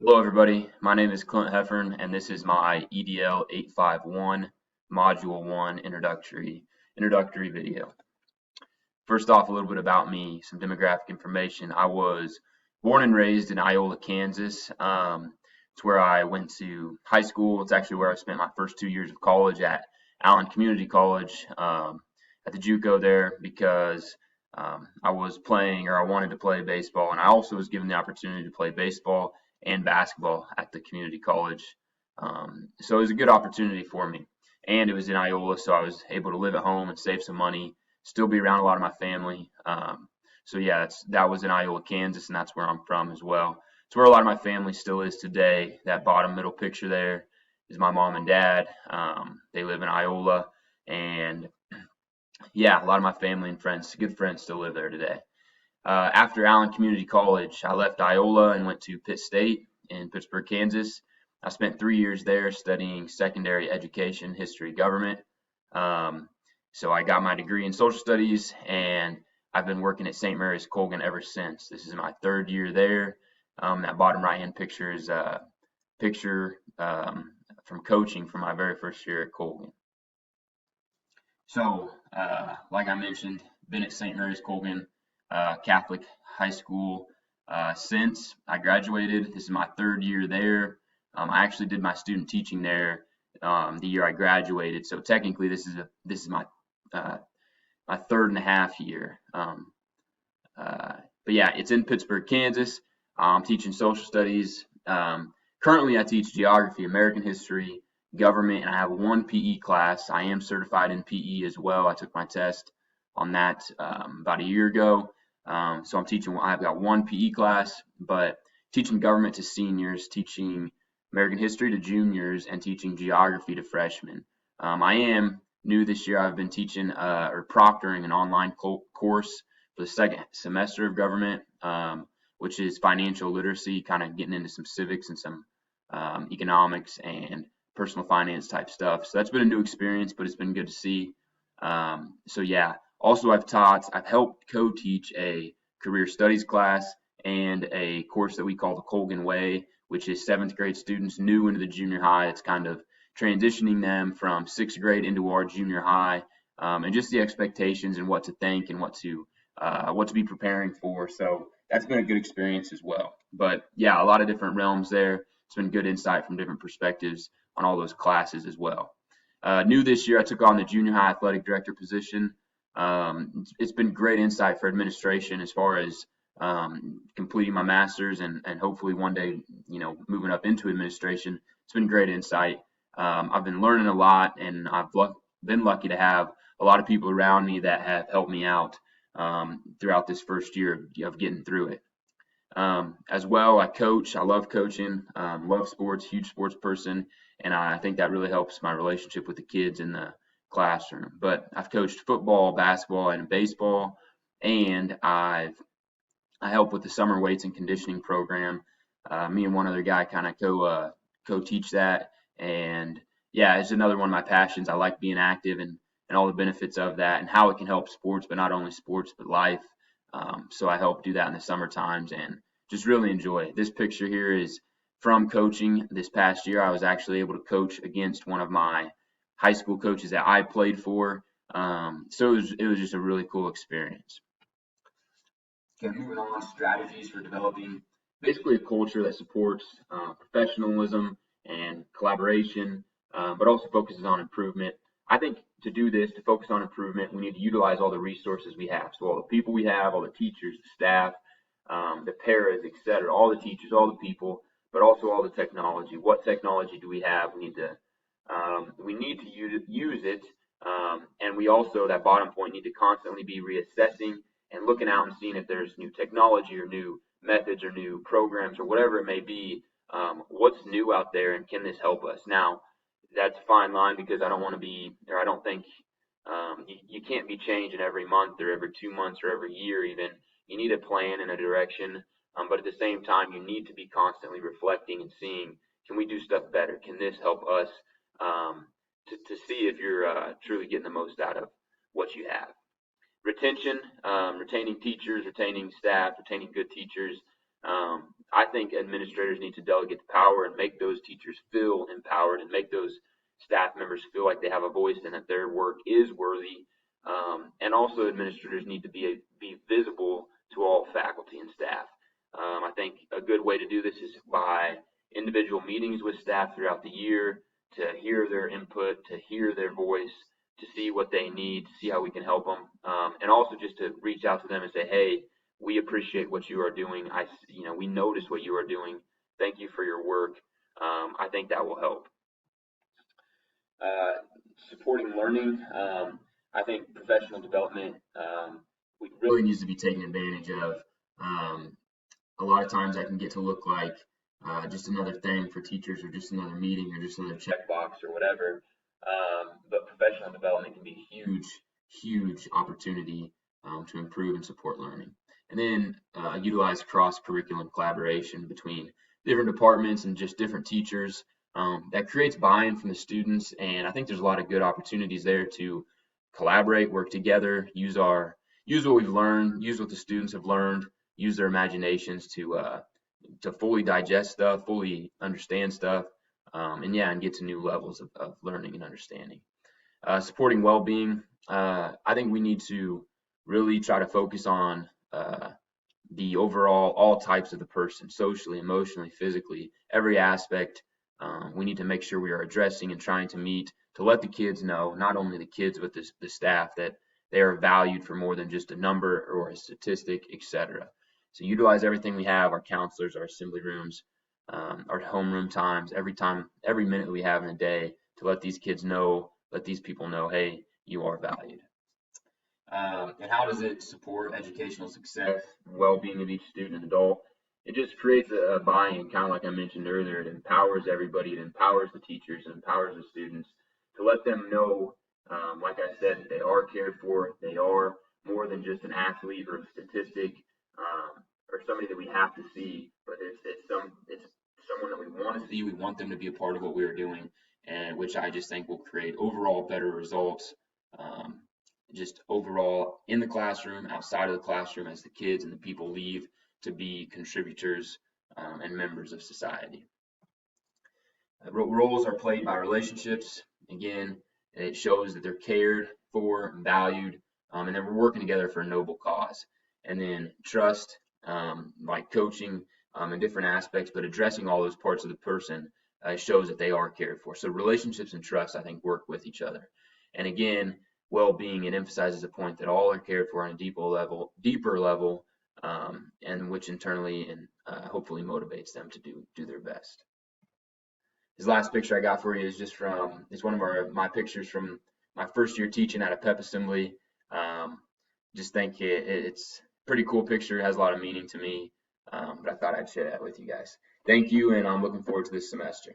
Hello, everybody. My name is Clint Heffern, and this is my EDL 851 Module 1 introductory video. First off, a little bit about me, some demographic information. I was born and raised in Iola, Kansas. It's where I went to high school. It's actually where I spent my first 2 years of college at Allen Community College at the JUCO there because I was playing or I wanted to play baseball, and I also was given the opportunity to play baseball and basketball at the community college. So it was a good opportunity for me. And it was in Iola, so I was able to live at home and save some money, still be around a lot of my family. So yeah, that was in Iola, Kansas, and that's where I'm from as well. It's where a lot of my family still is today. That bottom middle picture there is my mom and dad. They live in Iola, and yeah, a lot of my family and friends, good friends, still live there today. After Allen Community College, I left Iola and went to Pitt State in Pittsburgh, Kansas. I spent 3 years there studying secondary education, history, government. Um, so I got my degree in social studies, and I've been working at St. Mary's Colgan ever since. This is my third year there. That bottom right-hand picture is a picture from coaching from my very first year at Colgan. So, like I mentioned, been at St. Mary's Colgan Catholic High School since I graduated. This is my third year there. I actually did my student teaching there the year I graduated. So technically, this is my uh, my third and a half year. But yeah, it's in Pittsburgh, Kansas. I'm teaching social studies. Currently, I teach geography, American history, government, and I have one PE class. I am certified in PE as well. I took my test on that about a year ago. So I'm teaching, I've got one PE class, but teaching government to seniors, teaching American history to juniors, and teaching geography to freshmen. I am new this year. I've been teaching or proctoring an online course for the second semester of government, which is financial literacy, kind of getting into some civics and some economics and personal finance type stuff. So that's been a new experience, but it's been good to see. So yeah, also I've helped co-teach a career studies class and a course that we call the Colgan Way, which is seventh grade students new into the junior high. It's kind of transitioning them from sixth grade into our junior high, and just the expectations and what to think and what to be preparing for. So that's been a good experience as well. But yeah, a lot of different realms there. It's been good insight from different perspectives on all those classes as well. New this year, I took on the junior high athletic director position. It's been great insight for administration as far as completing my master's and hopefully one day, moving up into administration. It's been great insight. I've been learning a lot, and been lucky to have a lot of people around me that have helped me out throughout this first year of getting through it. As well, I coach. I love coaching. Love sports. Huge sports person, and I think that really helps my relationship with the kids in the classroom. But I've coached football, basketball, and baseball, and I help with the summer weights and conditioning program. Me and one other guy kind of co-teach that, and yeah, it's another one of my passions. I like being active and all the benefits of that and how it can help sports, but not only sports but life. So I help do that in the summer times and just really enjoy it. This picture here is from coaching this past year. I was actually able to coach against one of my high school coaches that I played for. So it was just a really cool experience. Okay, moving on, strategies for developing basically a culture that supports professionalism and collaboration, but also focuses on improvement. I think to do this, to focus on improvement, we need to utilize all the resources we have. So all the people we have, all the teachers, the staff, the paras, etc., all the teachers, all the people, but also all the technology. What technology do we have? We need to use it, and we also, that bottom point, need to constantly be reassessing and looking out and seeing if there's new technology or new methods or new programs or whatever it may be. What's new out there, and can this help us? Now, that's a fine line because I don't want to be, or I don't think you can't be changing every month or every 2 months or every year even. You need a plan and a direction, but at the same time, you need to be constantly reflecting and seeing, can we do stuff better? Can this help us to see if you're truly getting the most out of what you have? Retention, retaining teachers, retaining staff, retaining good teachers, I think administrators need to delegate the power and make those teachers feel empowered and make those staff members feel like they have a voice and that their work is worthy. And also administrators need to be visible to all faculty and staff. I think a good way to do this is by individual meetings with staff throughout the year to hear their input, to hear their voice, to see what they need, to see how we can help them, and also just to reach out to them and say, hey, we appreciate what you are doing. We notice what you are doing. Thank you for your work. I think that will help. Supporting learning. I think professional development really needs to be taken advantage of. A lot of times that can get to look like just another thing for teachers or just another meeting or just another checkbox or whatever. But professional development can be a huge opportunity to improve and support learning. And then utilize cross-curriculum collaboration between different departments and just different teachers. That creates buy-in from the students, and I think there's a lot of good opportunities there to collaborate, work together, use what we've learned, use what the students have learned, use their imaginations to fully digest stuff, fully understand stuff, and get to new levels of learning and understanding. Supporting well-being. I think we need to really try to focus on the overall, all types of the person, socially, emotionally, physically, every aspect. We need to make sure we are addressing and trying to let the kids know, not only the kids but the staff, that they are valued for more than just a number or a statistic, etc. So utilize everything we have, our counselors, our assembly rooms, our homeroom times, every minute we have in a day, to let these kids know, let these people know, hey, you are valued. And how does it support educational success and well-being of each student and adult? It just creates a buy-in, kind of like I mentioned earlier. It empowers everybody. It empowers the teachers. It empowers the students to let them know, like I said, that they are cared for. They are more than just an athlete or a statistic or somebody that we have to see, but it's someone that we want to see. We want them to be a part of what we are doing, and which I just think will create overall better results. Just overall in the classroom, outside of the classroom, as the kids and the people leave to be contributors and members of society. Roles are played by relationships. Again, it shows that they're cared for and valued, and that we're working together for a noble cause. And then trust, like coaching in different aspects, but addressing all those parts of the person shows that they are cared for. So relationships and trust, I think, work with each other. And again, well-being, it emphasizes the point that all are cared for on a deeper level, and which internally and hopefully motivates them to do their best. This last picture I got for you is just it's one of my pictures from my first year teaching at a PEP assembly. Just think it's a pretty cool picture. It has a lot of meaning to me, but I thought I'd share that with you guys. Thank you, and I'm looking forward to this semester.